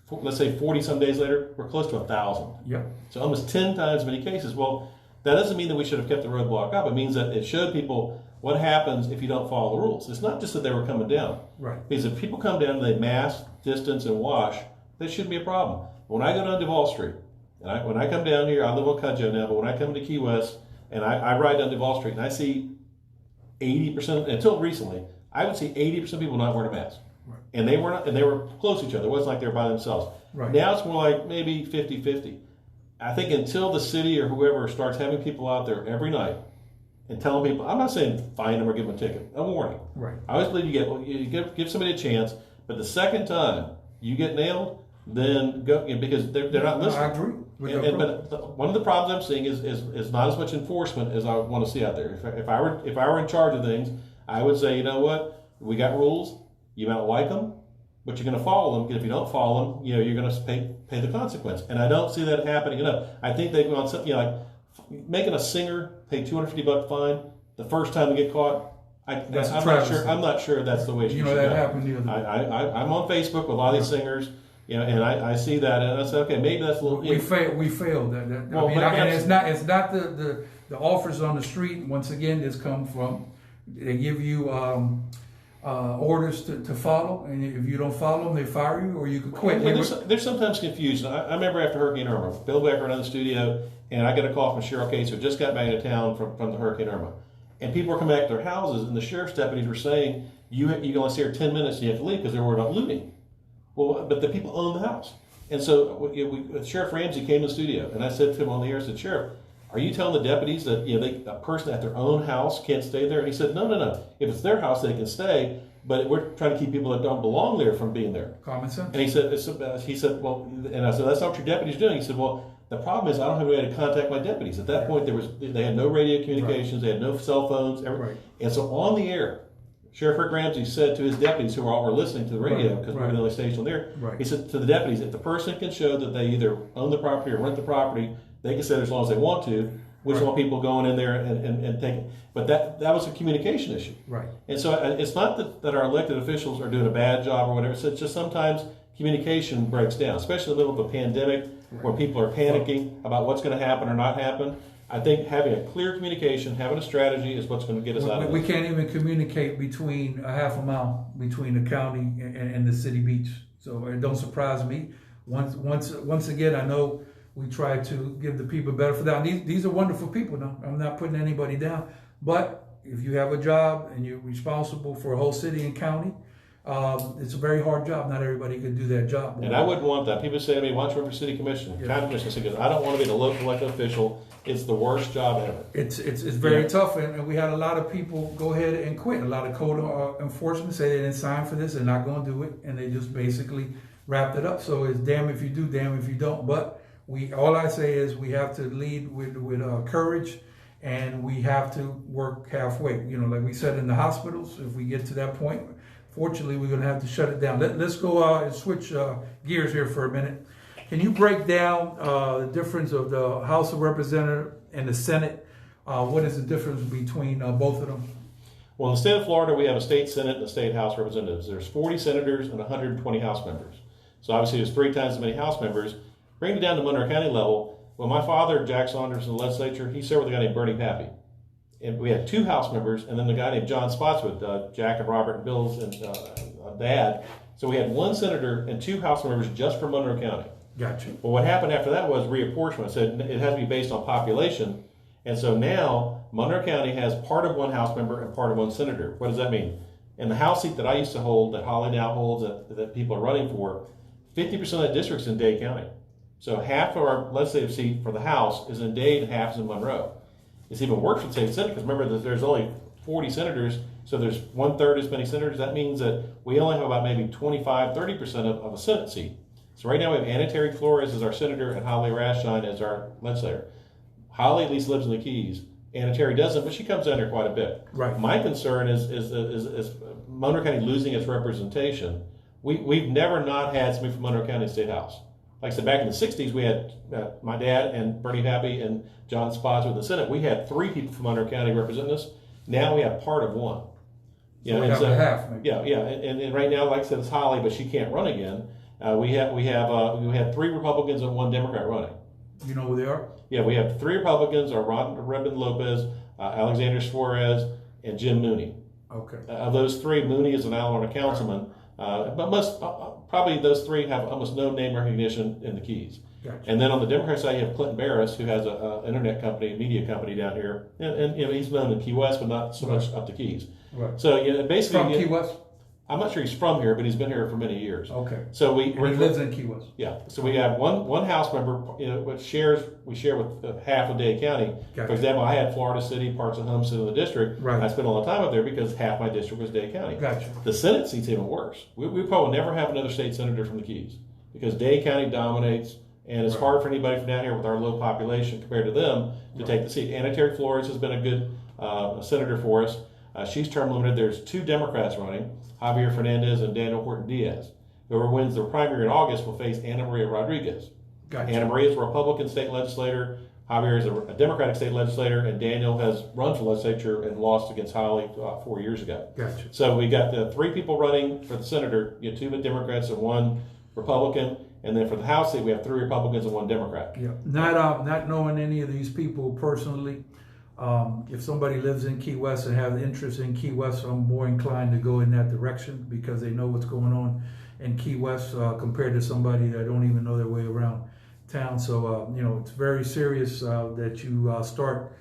Speaker 2: Let's say 40 some days later, we're close to 1,000.
Speaker 1: Yep.
Speaker 2: So almost 10 times as many cases. Well, that doesn't mean that we should have kept the roadblock up. It means that it showed people what happens if you don't follow the rules. It's not just that they were coming down.
Speaker 1: Right.
Speaker 2: Because if people come down and they mask, distance, and wash, that shouldn't be a problem. When I go down Duval Street, and when I come down here, I live on Cudjoe now, but when I come to Key West and I ride down Duval Street and I see 80%, until recently, I would see 80% of people not wearing a mask. Right. And they were close to each other. It wasn't like they were by themselves. Right. Now it's more like maybe 50-50. I think until the city or whoever starts having people out there every night and telling people, I'm not saying fine them or give them a ticket, a warning. Right. I always believe you give somebody a chance, but the second time you get nailed, then go, because they're not listening.
Speaker 1: I agree.
Speaker 2: But one of the problems I'm seeing is not as much enforcement as I want to see out there. If I were in charge of things, I would say, you know what, we got rules. You might like them, but you're going to follow them. Because if you don't follow them, you're going to pay the consequence. And I don't see that happening enough. I think they go on something like making a singer pay $250 fine the first time they get caught. I'm not sure that's the way she should go.
Speaker 1: That happened the other day.
Speaker 2: I'm on Facebook with a lot of these singers, and I see that, and I say, okay, maybe that's a little.
Speaker 1: We failed. And it's not the offers on the street. Once again, this come from. They give you orders to follow, and if you don't follow them, they fire you, or you could quit.
Speaker 2: There's sometimes confusion. I remember after Hurricane Irma, Bill Becker in the studio, and I got a call from Cheryl Cates, who just got back into town from the Hurricane Irma. And people were coming back to their houses, and the sheriff's deputies were saying, you can only stay here 10 minutes and you have to leave because they're worried about looting. Well, but the people own the house. And so Sheriff Ramsey came to the studio, and I said to him on the air, I said, Sheriff, are you telling the deputies that a person at their own house can't stay there? And he said, no. If it's their house, they can stay. but we're trying to keep people that don't belong there from being there.
Speaker 1: Common sense.
Speaker 2: And he said, well, and I said, that's not what your deputy's doing. He said, well, the problem is I don't have a way to contact my deputies. At that point, they had no radio communications, they had no cell phones, and so on the air, Sheriff Rick Ramsey said to his deputies, who were listening to the radio because we were the only station there, he said to the deputies, if the person can show that they either own the property or rent the property, they can say it as long as they want to. We just want people going in there and taking. But that was a communication issue.
Speaker 1: Right.
Speaker 2: And so it's not that our elected officials are doing a bad job or whatever. It's just sometimes communication breaks down, especially in the middle of a pandemic where people are panicking about what's going to happen or not happen. I think having a clear communication, having a strategy is what's going to get us out of it. We
Speaker 1: can't even communicate between a half a mile between the county and the city beach. So it don't surprise me. Once again, I know we try to give the people better for that. These are wonderful people now. I'm not putting anybody down. But if you have a job and you're responsible for a whole city and county, it's a very hard job. Not everybody can do that job.
Speaker 2: And I wouldn't want that. People say to me, why don't you run for city commission? County commission, because I don't want to be the local elected official. It's the worst job ever.
Speaker 1: It's very tough, and we had a lot of people go ahead and quit. A lot of code enforcement say they didn't sign for this, they're not going to do it, and they just basically wrapped it up. So it's damn if you do, damn if you don't. But all I say is we have to lead with courage, and we have to work halfway. Like we said in the hospitals, if we get to that point, fortunately, we're going to have to shut it down. Let's go and switch gears here for a minute. Can you break down the difference of the House of Representatives and the Senate? What is the difference between both of them?
Speaker 2: Well, in the state of Florida, we have a state Senate and a state House of Representatives. There's 40 senators and 120 House members. So obviously there's 3 times as many House members. Bring it down to Monroe County level. When my father, Jack Saunders, in the legislature, he served with a guy named Bernie Pappy. And we had 2 House members, and then the guy named John Spotswood, Jack and Robert and Bill's and dad. So we had 1 senator and 2 House members just for Monroe County.
Speaker 1: Gotcha.
Speaker 2: Well, what happened after that was reapportionment. It said it has to be based on population. And so now Monroe County has part of 1 House member and part of 1 senator. What does that mean? In the House seat that I used to hold, that Holly now holds, that people are running for, 50% of that district's in Dade County. So half of our legislative seat for the House is in Dade and half is in Monroe. It's even worse for the state Senate because remember that there's only 40 senators, so there's 1/3 as many senators. That means that we only have about maybe 25-30% of a Senate seat. So right now we have Anna Terry Flores as our senator and Holly Raschine as our legislator. Holly at least lives in the Keys. Anna Terry doesn't, but she comes down here quite a bit.
Speaker 1: Right.
Speaker 2: My concern is Monroe County losing its representation. We've never not had somebody from Monroe County State House. Like I said, back in the 60s, we had my dad and Bernie Pappy and John Spotswood in the Senate. We had 3 people from Monroe County representing us. Now we have part of 1.
Speaker 1: So we have a half. Maybe.
Speaker 2: Yeah. And right now, like I said, it's Holly, but she can't run again. We had 3 Republicans and 1 Democrat running.
Speaker 1: You know who they are?
Speaker 2: Yeah, we have 3 Republicans: Ron Redmond Lopez, Alexander Suarez, and Jim Mooney.
Speaker 1: Okay.
Speaker 2: Of those 3, Mooney is an Alabama councilman, but probably those 3 have almost no name recognition in the Keys.
Speaker 1: Gotcha.
Speaker 2: And then on the Democrat side, you have Clinton Barris, who has an internet company, a media company down here, and he's known in Key West, but not so much up the Keys.
Speaker 1: Right.
Speaker 2: So basically,
Speaker 1: from Key West.
Speaker 2: I'm not sure he's from here, but he's been here for many years.
Speaker 1: Okay.
Speaker 2: So
Speaker 1: he lives in Key West.
Speaker 2: Yeah. So we have one House member, which we share with half of Dade County.
Speaker 1: Gotcha.
Speaker 2: For example, I had Florida City, parts of Homestead in the district.
Speaker 1: Right.
Speaker 2: I spent a lot of time up there because half my district was Dade County.
Speaker 1: Gotcha.
Speaker 2: The Senate seat's even worse. We probably never have another state senator from the Keys because Dade County dominates, and it's hard for anybody from down here with our low population compared to them to take the seat. Anna Terry Flores has been a good senator for us. She's term limited. There's 2 Democrats running, Javier Fernandez and Daniel Horton Diaz. Whoever wins the primary in August will face Ana Maria Rodriguez.
Speaker 1: Gotcha.
Speaker 2: Ana Maria is a Republican state legislator. Javier is a Democratic state legislator, and Daniel has run for legislature and lost against Holly 4 years ago.
Speaker 1: Gotcha.
Speaker 2: So we got the 3 people running for the senator. You have 2 Democrats and 1 Republican, and then for the House seat we have 3 Republicans and 1 Democrat.
Speaker 1: Yeah. Not knowing any of these people personally. If somebody lives in Key West and has interest in Key West, I'm more inclined to go in that direction because they know what's going on in Key West compared to somebody that don't even know their way around town. So, it's very serious that you start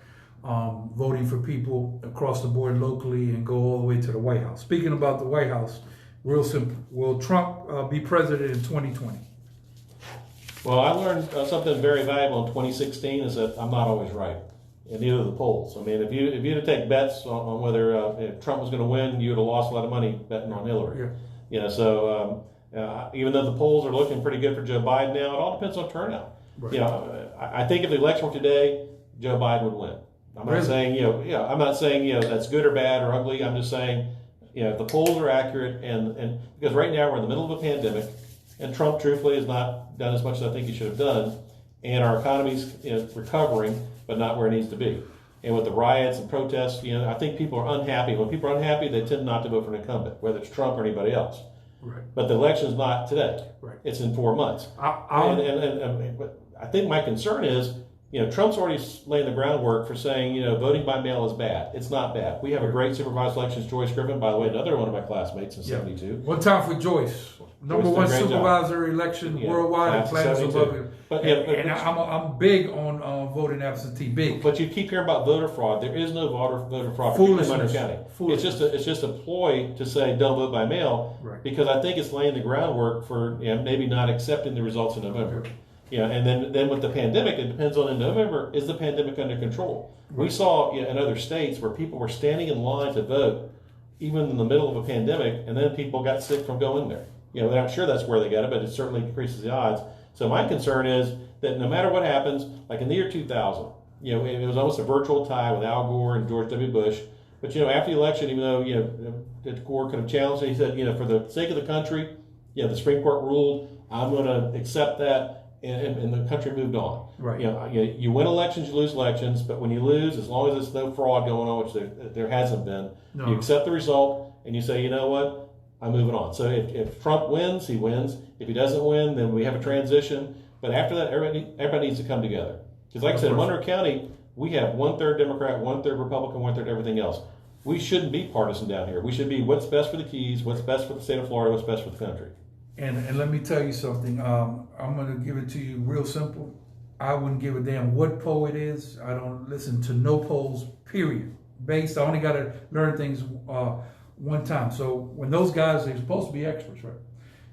Speaker 1: voting for people across the board locally and go all the way to the White House. Speaking about the White House, real simple. Will Trump be president in 2020?
Speaker 2: Well, I learned something very valuable in 2016 is that I'm not always right. and neither the polls. I mean, if you had to take bets on whether if Trump was going to win, you would have lost a lot of money betting on Hillary.
Speaker 1: Yeah.
Speaker 2: So even though the polls are looking pretty good for Joe Biden now, it all depends on turnout.
Speaker 1: Right.
Speaker 2: I think if the election were today, Joe Biden would win. I'm not saying I'm not saying that's good or bad or ugly. I'm just saying if the polls are accurate and because right now we're in the middle of a pandemic, and Trump truthfully has not done as much as I think he should have done, and our economy's recovering, but not where it needs to be. And with the riots and protests, I think people are unhappy. When people are unhappy, they tend not to vote for an incumbent, whether it's Trump or anybody else.
Speaker 1: Right.
Speaker 2: But the election's not today.
Speaker 1: Right.
Speaker 2: It's in 4 months. But I think my concern is, Trump's already laying the groundwork for saying, voting by mail is bad. It's not bad. We have a great supervised elections, Joyce Griffin, by the way, another one of my classmates in 72.
Speaker 1: One time for Joyce. Number one supervisory election worldwide. Plans above it. And I'm big on voting absentee. Big.
Speaker 2: But you keep hearing about voter fraud. There is no voter fraud in Montgomery County. It's just a ploy to say don't vote by mail, because I think it's laying the groundwork for maybe not accepting the results in November. And then with the pandemic, it depends on in November, is the pandemic under control? We saw in other states where people were standing in line to vote, even in the middle of a pandemic, and then people got sick from going there. They're not sure that's where they got it, but it certainly increases the odds. So my concern is that no matter what happens, like in the year 2000, it was almost a virtual tie with Al Gore and George W. Bush. But after the election, even though Gore could have challenged it, he said, for the sake of the country, the Supreme Court ruled, I'm going to accept that, and the country moved on.
Speaker 1: Right.
Speaker 2: You win elections, you lose elections, but when you lose, as long as there's no fraud going on, which there hasn't been, you accept the result and you say, you know what? I'm moving on. So if Trump wins, he wins. If he doesn't win, then we have a transition. But after that, everybody needs to come together. Because like I said, in Monroe County, we have 1/3 Democrat, 1/3 Republican, 1/3 everything else. We shouldn't be partisan down here. We should be what's best for the Keys, what's best for the state of Florida, what's best for the country.
Speaker 1: And let me tell you something. I'm going to give it to you real simple. I wouldn't give a damn what poll it is. I don't listen to no polls, period. I only got to learn things one time. So when those guys, they're supposed to be experts, right?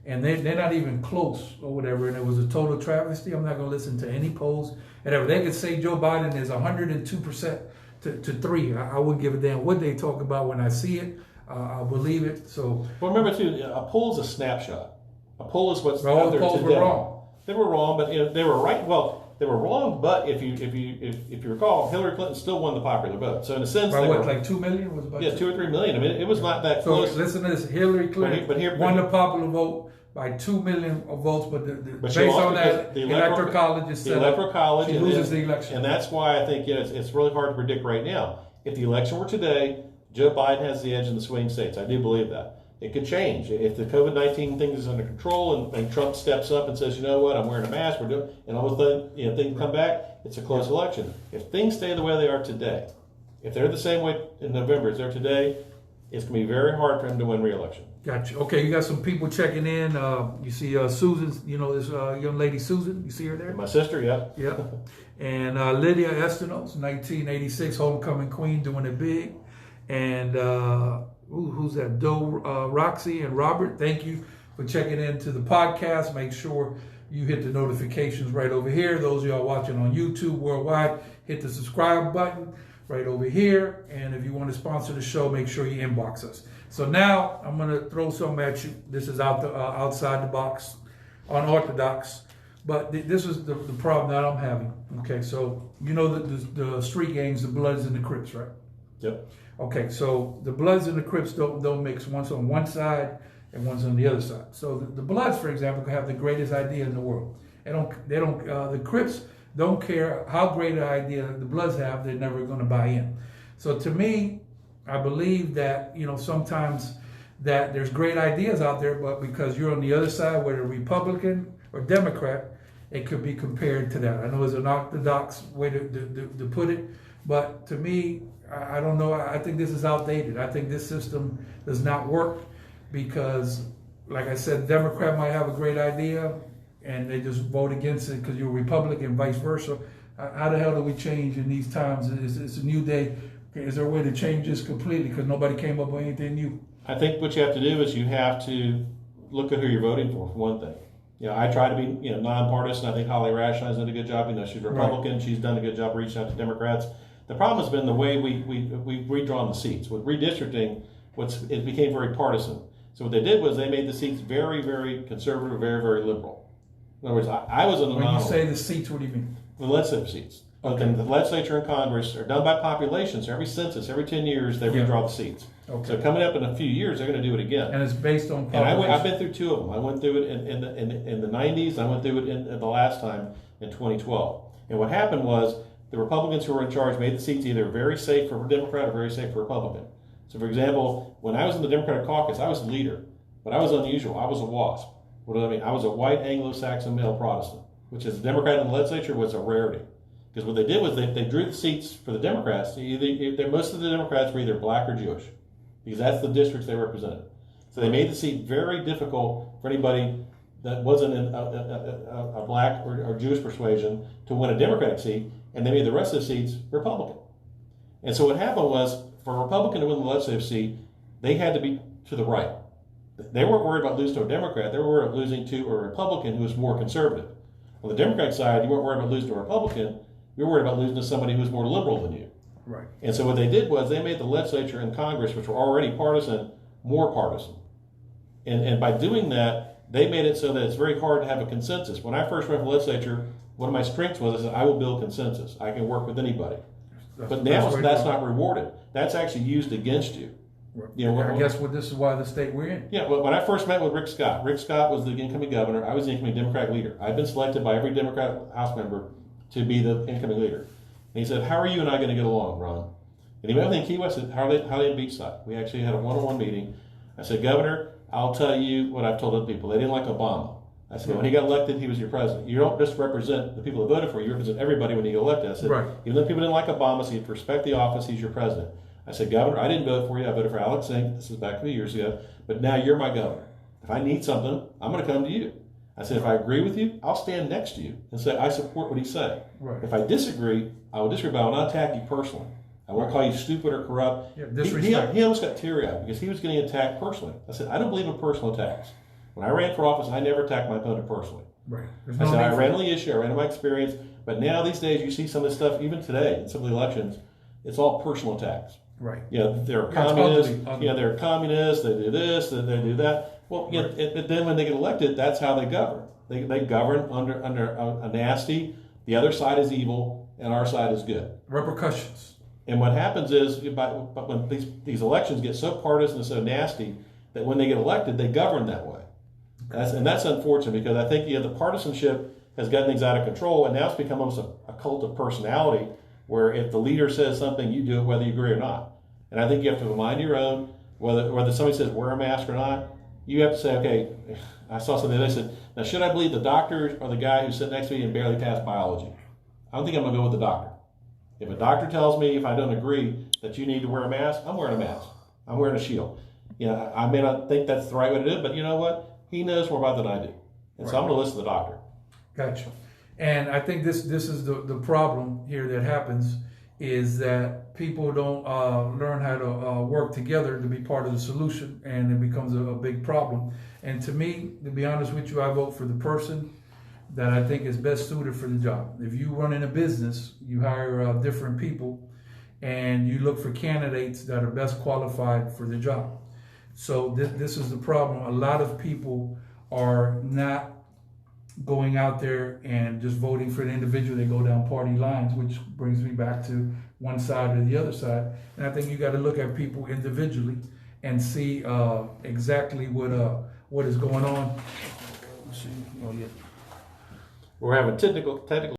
Speaker 1: And they're not even close or whatever, and it was a total travesty. I'm not going to listen to any polls. Whatever. They could say Joe Biden is 102% to 3. I wouldn't give a damn what they talk about. When I see it, I'll believe it. So,
Speaker 2: well, remember too, a poll is a snapshot. A poll is what's
Speaker 1: all
Speaker 2: out
Speaker 1: the
Speaker 2: there
Speaker 1: polls
Speaker 2: today.
Speaker 1: were wrong.
Speaker 2: They were wrong, but they were right. Well, they were wrong, but if you recall, Hillary Clinton still won the popular vote. So in a sense,
Speaker 1: by what, like 2 million? Was about
Speaker 2: 2 or 3 million. I mean, it was not that close.
Speaker 1: So listen to this: Hillary Clinton won the popular vote by 2 million of votes, but based on that, the electoral college is set up. She loses the election,
Speaker 2: and that's why I think it's really hard to predict right now. If the election were today, Joe Biden has the edge in the swing states. I do believe that. It could change if the COVID-19 thing is under control and Trump steps up and says, you know what, I'm wearing a mask, we're doing, and all of a sudden, things come back. It's a close election. If things stay the way they are today, if they're the same way in November as they're today, it's going to be very hard for him to win re-election.
Speaker 1: Gotcha. Okay, you got some people checking in. You see Susan, this young lady Susan. You see her there?
Speaker 2: My sister, yeah.
Speaker 1: Yeah. And Lydia Estenos, 1986, homecoming queen, doing it big. And who's that? Doe, Roxy, and Robert. Thank you for checking into the podcast. Make sure you hit the notifications right over here. Those of y'all watching on YouTube worldwide, hit the subscribe button right over here. And if you want to sponsor the show, make sure you inbox us. So now I'm going to throw something at you. This is outside the box, unorthodox. But this is the problem that I'm having. Okay, so the street gangs, the Bloods and the Crips, right?
Speaker 2: Yep.
Speaker 1: Okay, so the Bloods and the Crips don't mix. One's on one side and one's on the other side. So the Bloods, for example, can have the greatest idea in the world. The Crips don't care how great an idea the Bloods have. They're never going to buy in. So to me, I believe that sometimes that there's great ideas out there, but because you're on the other side, whether Republican or Democrat, it could be compared to that. I know it's an orthodox way to put it, but to me, I don't know. I think this is outdated. I think this system does not work because, like I said, Democrat might have a great idea and they just vote against it because you're a Republican, vice versa. How the hell do we change in these times? It's a new day. Is there a way to change this completely because nobody came up with anything new?
Speaker 2: I think what you have to do is you have to look at who you're voting for one thing. I try to be nonpartisan. I think Holly Rash has done a good job. She's Republican. Right. She's done a good job reaching out to Democrats. The problem has been the way we've redrawn the seats. With redistricting, it became very partisan. So what they did was they made the seats very, very conservative, very, very liberal. In other words, I was an anomaly.
Speaker 1: When you say the seats, what do you mean?
Speaker 2: The legislative seats.
Speaker 1: Okay.
Speaker 2: The legislature and Congress are done by population, so every census, every 10 years, they redraw the seats.
Speaker 1: Okay.
Speaker 2: So coming up in a few years, they're going to do it again.
Speaker 1: And it's based on population.
Speaker 2: And I've been through two of them. I went through it in the 90s. I went through it in the last time in 2012. And what happened was the Republicans who were in charge made the seats either very safe for Democrat or very safe for Republican. So, for example, when I was in the Democratic caucus, I was the leader, but I was unusual. I was a WASP. What do I mean? I was a white Anglo-Saxon male Protestant, which as a Democrat in the legislature was a rarity. Because what they did was they drew the seats for the Democrats. Most of the Democrats were either black or Jewish, because that's the districts they represented. So they made the seat very difficult for anybody that wasn't in a black or Jewish persuasion to win a Democratic seat, and they made the rest of the seats Republican. And so what happened was, for a Republican to win the legislative seat, they had to be to the right. They weren't worried about losing to a Democrat. They were worried about losing to a Republican who was more conservative. On the Democratic side, you weren't worried about losing to a Republican. You were worried about losing to somebody who was more liberal than you.
Speaker 1: Right.
Speaker 2: And so what they did was they made the legislature and Congress, which were already partisan, more partisan. And by doing that, they made it so that it's very hard to have a consensus. When I first ran for the legislature, one of my strengths was I said, I will build consensus. I can work with anybody. But now that's not rewarded. That's actually used against you.
Speaker 1: You know, I guess this is why the state we're in.
Speaker 2: Yeah, well, when I first met with Rick Scott was the incoming governor. I was the incoming Democratic leader. I'd been selected by every Democrat House member to be the incoming leader. And he said, how are you and I going to get along, Ron? And he met me in Key West. I said, how are they in Beachside? We actually had a one-on-one meeting. I said, Governor, I'll tell you what I've told other people. They didn't like Obama. I said, when he got elected, he was your president. You don't just represent the people that voted for you. You represent everybody when you get elected. I said, even though people didn't like Obama, so you have to respect the office, he's your president. I said, Governor, I didn't vote for you. I voted for Alex Singh. This is back a few years ago. But now you're my governor. If I need something, I'm going to come to you. I said, if I agree with you, I'll stand next to you and say, I support what he's saying. Right. If I disagree, I will disagree, but I will not attack you personally. I won't call you stupid or corrupt. Yeah, he almost got teary-eyed because he was getting attacked personally. I said, I don't believe in personal attacks. When I ran for office, I never attacked my opponent personally. Right. I said, I ran on the issue, I ran on my experience, but now these days you see some of this stuff, even today in some of the elections, it's all personal attacks. Right. Yeah, they're communists. Yeah, they're communists. They do this. They do that. Well, yeah, then when they get elected, that's how they govern. They govern under a nasty. The other side is evil, and our side is good.
Speaker 1: Repercussions.
Speaker 2: And what happens is, when these elections get so partisan and so nasty, that when they get elected, they govern that way. That's unfortunate because I think the partisanship has gotten things out of control, and now it's become almost a cult of personality, where if the leader says something, you do it whether you agree or not. And I think you have to mind your own, whether somebody says wear a mask or not, you have to say, okay, I saw something that said, now should I believe the doctor or the guy who's sitting next to me and barely passed biology? I don't think I'm going to go with the doctor. If a doctor tells me, if I don't agree, that you need to wear a mask, I'm wearing a mask. I'm wearing a shield. I may not think that's the right way to do it, but you know what? He knows more about it than I do. And so I'm going to listen to the doctor.
Speaker 1: Gotcha. And I think this is the problem here that happens is that people don't learn how to work together to be part of the solution, and it becomes a big problem. And to me, to be honest with you, I vote for the person that I think is best suited for the job. If you run in a business, you hire different people, and you look for candidates that are best qualified for the job. So this is the problem. A lot of people are not going out there and just voting for an individual. They go down party lines, which brings me back to one side or the other side. And I think you got to look at people individually and see exactly what is going on. Let's see. Oh yeah.
Speaker 2: We're having technical